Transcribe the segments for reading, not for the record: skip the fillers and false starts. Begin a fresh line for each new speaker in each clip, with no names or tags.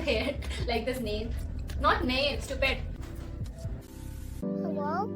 hair like this nail. Not nail, stupid.
Hello?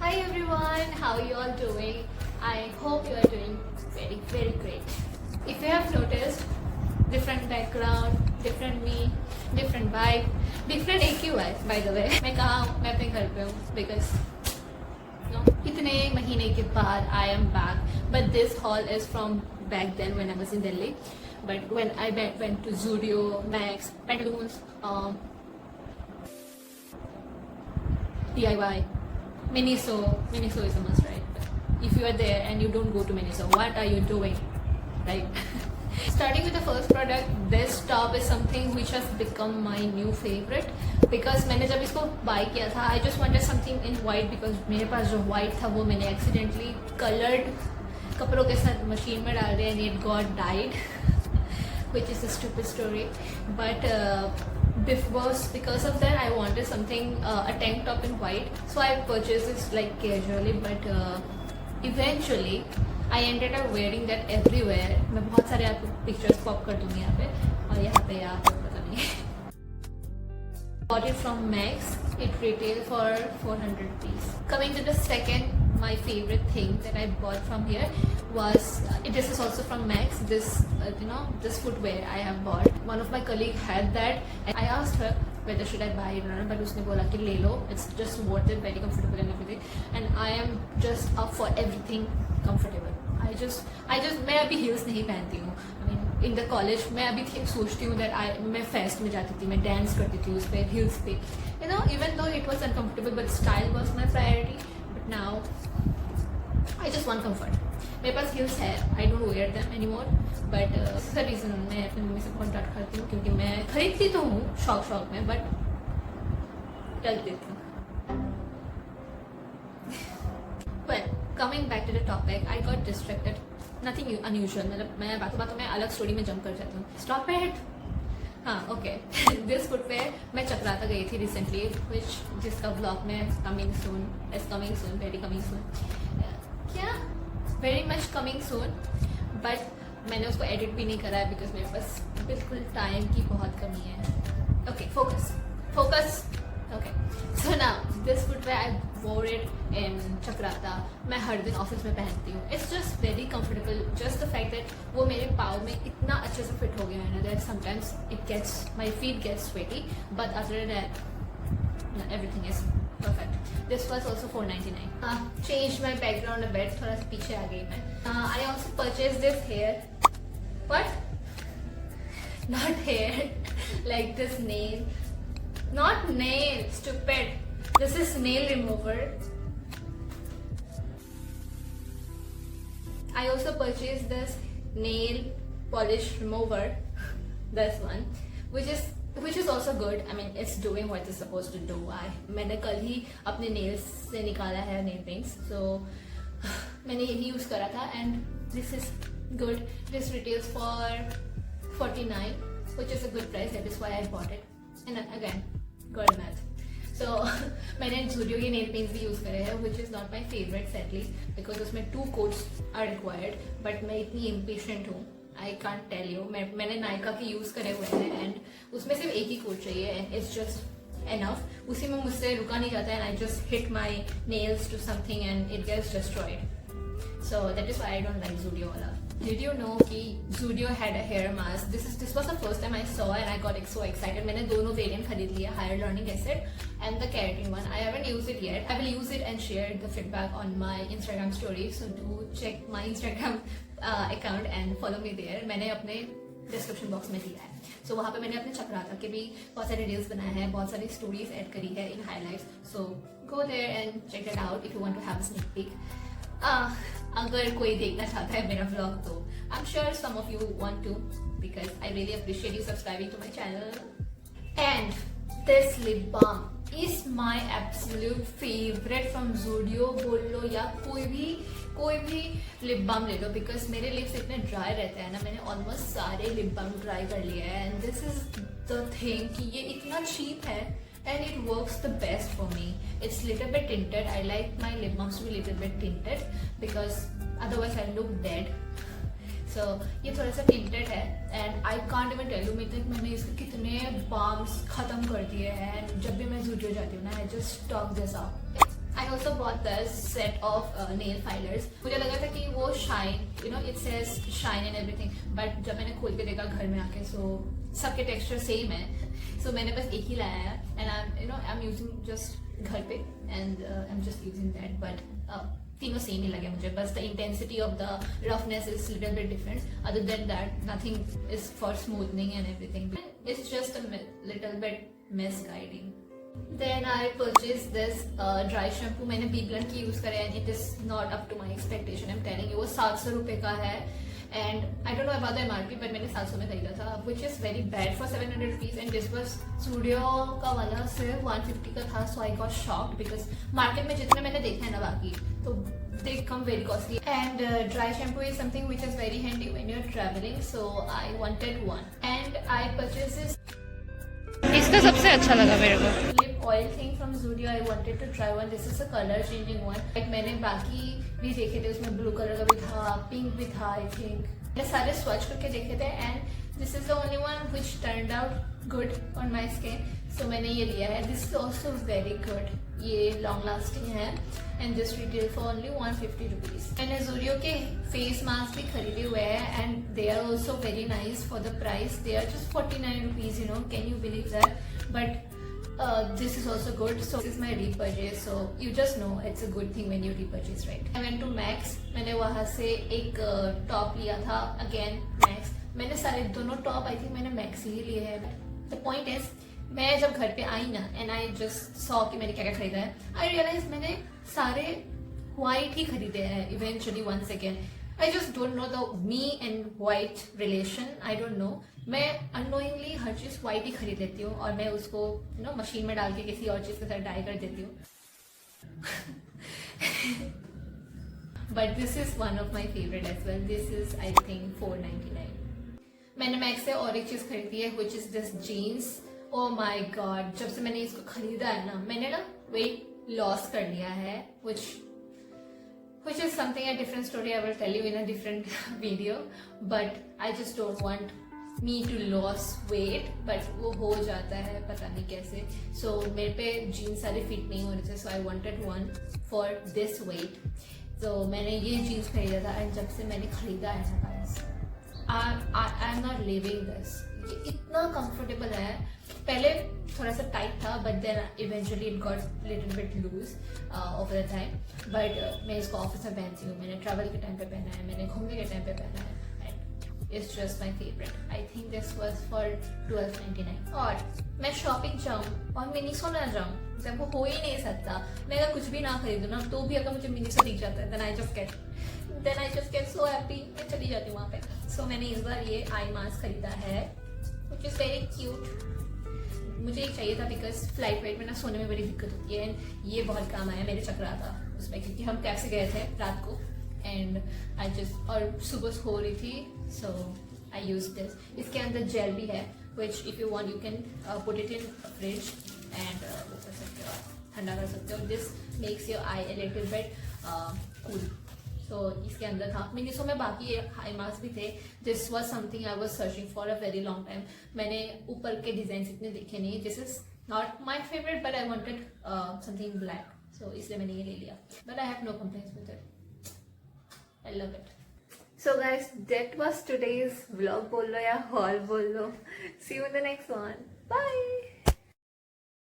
Hi everyone, how you all doing? I hope you are doing very great. If you have noticed, different background, different me, different vibe, different AQI by the way. मैं कहाँ हूँ? मैं अपने घर पे हूँ because इतने महीने के बाद I am back. But this haul is from back then when I was in Delhi. But when I went to Zudio, Max, Pantaloons, DIY. Miniso is a must, right? If you are there and you don't go to Miniso, what are you doing? Right? Starting with the first product, this top is something which has become my new favorite because मैंने जब इसको buy किया था, I just wanted something in white because मेरे पास जो white था वो मैंने accidentally colored कपड़ों के साथ मशीन में डाल दिया and it got dyed, which is a stupid story. But because of that I wanted something a tank top in white, so I purchased this like casually, but eventually I ended up wearing that everywhere. मैं बहुत सारे आपको pictures pop कर दूँगी यहाँ पे और यहाँ पे पता नहीं. Bought it from Max. It retailed for 400 rupees. Coming to the second, my favorite thing that I bought from here was this is also from Max. This this footwear I have bought. One of my colleague had that, and I asked her whether should I buy it or not, but उसने बोला कि ले लो. It's just worth it, very comfortable and everything. And I am just up for everything comfortable. मैं अभी heels नहीं पहनती हूँ. I mean, in the college मैं अभी सोचती हूँ that मैं फेस्ट में जाती थी, मैं डांस करती थी उस पे heels पे. Even though it was uncomfortable, but style was my priority. But now I just want comfort. मेरे पास हील्स है, I don't wear them any more, but the reason मैं अपनी मम्मी से बहुत डांट खाती हूँ क्योंकि मैं खरीदती तो हूँ शौक में, बट टच देती हूँ. Well, coming back to the topic, I got distracted. Nothing unusual. मतलब मैं बातों में अलग स्टोरी में जंप कर जाती हूँ. Stop it. हाँ, ओके. दिस फुटवेयर मैं चक्राता गई थी रिसेंटली, जिसका ब्लॉग में coming soon, very coming soon. क्या very much coming soon, but मैंने उसको एडिट भी नहीं करा है बिकॉज मेरे पास बिल्कुल टाइम की बहुत कमी है. Okay, focus. Okay, so now this footwear आई वोर इट इन चक्राता. मैं हर दिन ऑफिस में पहनती हूँ. It's just very comfortable. Just the fact that वो मेरे पाँव में इतना अच्छे से फिट हो गया है ना that sometimes it gets my feet gets sweaty, but other that everything is perfect. This was also $4.99. Changed my background a bit. थोड़ा सा पीछे आ गई मैं. I also purchased this hair. What? Not hair. Like this nail. Not nail. Stupid. This is nail remover. I also purchased this nail polish remover. This one, which is also good. I mean, it's doing what it's supposed to do. मैंने कल ही अपने nails से निकाला है nail paints, so मैंने यही use करा था and this is good. This retails for $49, which is a good price. That is why I bought it. And again, good math. So मैंने Zudio के nail paints भी यूज़ करे हैं, which is not my favorite sadly because उसमें 2 coats are required. But मैं इतनी impatient हूँ, I can't tell you. मैंने नायका के यूज़ करे हुए हैं एंड उसमें सिर्फ एक ही कोट चाहिए एंड इट्स जस्ट एनफ. उसी में मुझसे रुका नहीं जाता and I just hit my nails to something and it gets destroyed. So that is why I don't like Zudio वाला. Did you know कि Zudio had a hair mask? This was the first time I saw and I got so excited. मैंने दोनों variant खरीद लिया, hyaluronic acid and the keratin one. I haven't used it yet. I will use it and share the feedback on my Instagram story. So do check my Instagram account and follow me there. मैंने अपने description box में दिया है. सो वहाँ पे मैंने अपने चक्राता के भी बहुत सारे रील्स बनाए हैं, बहुत सारी स्टोरीज ऐड करी है in highlights. So go there and check it out if you want to have a sneak peek. अगर कोई देखना चाहता है मेरा व्लॉग तो I am sure some of you want to because I really appreciate you subscribing to my channel. And this lip balm is my absolute favorite from Zudio. बोल लो या कोई भी लिप बाम ले लो बिकॉज मेरे lips इतने dry रहते हैं ना. मैंने ऑलमोस्ट सारे लिप बाम ट्राई कर लिए हैं and this is the thing कि ये इतना चीप है and it works the best for me. It's little bit tinted. I like my lip balms to be little bit tinted because otherwise I look dead. So ये थोड़ा सा tinted है and I can't even tell you मैंने इसके कितने balms खत्म कर दिए हैं. and जब भी मैं Zudio जाती हूँ ना I just stock this up. I also bought this set of nail filers. मुझे लगा था कि वो shine, you know, it says shine and everything. But जब मैंने खोल के देखा घर में आके so सबके टेक्सचर सेम है. सो मैंने बस एक ही लाया है and I am using just घर पे and I am just using that. But तीनों सेम ही लगे मुझे. बस the intensity of the roughness is little bit different. Other than that nothing is for smoothening and everything. It's just a little bit misguiding. Then I purchased this dry shampoo. मैंने BBlunt की use करे and it is not up to my expectation. I'm telling you, वो 700 रुपए का है and I don't know about the MRP but मैंने 700 में खरीदा था which is very bad for 700 rupees and this was Zudio का वाला सिर्फ 150 का था. So I got shocked because market में जितने मैंने देखा है ना बाकी तो they come very costly and dry shampoo is something which is very handy when you're traveling. So I wanted one and I purchased this.
इसका सबसे अच्छा लगा मेरे को
lip oil thing from Zudio. I wanted to try one. This is a color changing one. Like मैंने बाकी भी देखे थे उसमें ब्लू कलर का भी था, पिंक भी था आई थिंक. मैंने सारे स्वच्छ करके देखे थे and this is the only one which turned out good on my skin. So मैंने ये लिया है. This is also very good. ये लॉन्ग लास्टिंग है and this retail for only 150 rupees. मैंने Zudio के फेस मास्क भी खरीदे हुए हैं and they are also very nice for the price. They are just 49 rupees. You know, can you believe that? But this is also good. So this is my repurchase. So you just know it's a good thing when you repurchase, right? I went to Max. मैंने वहाँ से एक top लिया था. Again Max. मैंने सारे दोनों top I think मैंने Max ही लिए हैं. The point is मैं जब घर पे आई ना and I just saw कि मैंने क्या क्या खरीदा है, I realized मैंने सारे white ही खरीदे हैं eventually once again. I just don't know the me and white relation. I don't know. मैं unknowingly हर चीज white ही खरीद लेती हूँ और मैं उसको मशीन में डाल के किसी और चीज के साथ डाई कर देती हूँ. But this is one of my favorite as well. This is I think $4.99. मैंने मैक्स से और एक चीज खरीदी है which is this jeans. Oh my god, जब से मैंने इसको खरीदा है ना मैंने ना weight loss कर लिया है which is something a different story I will tell you in a different video, but I just don't want me to lose weight, but वो हो जाता है पता नहीं कैसे. So मेरे पे jeans सारे fit नहीं हो रहे थे, so I wanted one for this weight. So मैंने ये jeans खरीदा था and जब से मैंने खरीदा है ना guys, I'm not leaving this. ये इतना comfortable है. पहले थोड़ा सा टाइट था but then eventually it got little bit loose over the time. But मैं इसको ऑफिस में पहनती हूँ, मैंने ट्रैवल के टाइम पे पहना है, मैंने घूमने के टाइम पे पहना है. It's just my favorite. I think this was for $12.99. और मैं शॉपिंग जाऊँ और मिनीसो ना जाऊँ, जब वो हो ही नहीं सकता. मैं अगर कुछ भी ना खरीदूँ ना तो भी अगर मुझे मिनीसो दिख जाता है then I just get so happy. मैं चली जाती हूँ वहाँ पे. So मैंने इस बार ये आई मास्क खरीदा है which is very cute. मुझे एक चाहिए था बिकॉज फ्लाइट वेट में ना सोने में बड़ी दिक्कत होती है एंड ये बहुत काम आया. मेरे चक्रा था उसमें क्योंकि हम कैब से गए थे रात को एंड आई जस्ट और सुबह हो रही थी सो आई यूज दिस. इसके अंदर जेल भी है which if you want you can put it in fridge and वो कर सकते हो आप ठंडा कर सकते हो. This makes your eye a little bit cool. So इसके अंदर था. मिनीसो में बाकी हाई मास्क भी थे. This was something I was searching for a very long time. मैंने ऊपर के डिजाइन इतने देखे नहीं. This is not my favourite but I wanted something black so इसलिए मैंने ये ले लिया. But I have no complaints with it. I love it. So guys, that was today's vlog बोल लो या haul बोल लो. See you in the next one. Bye.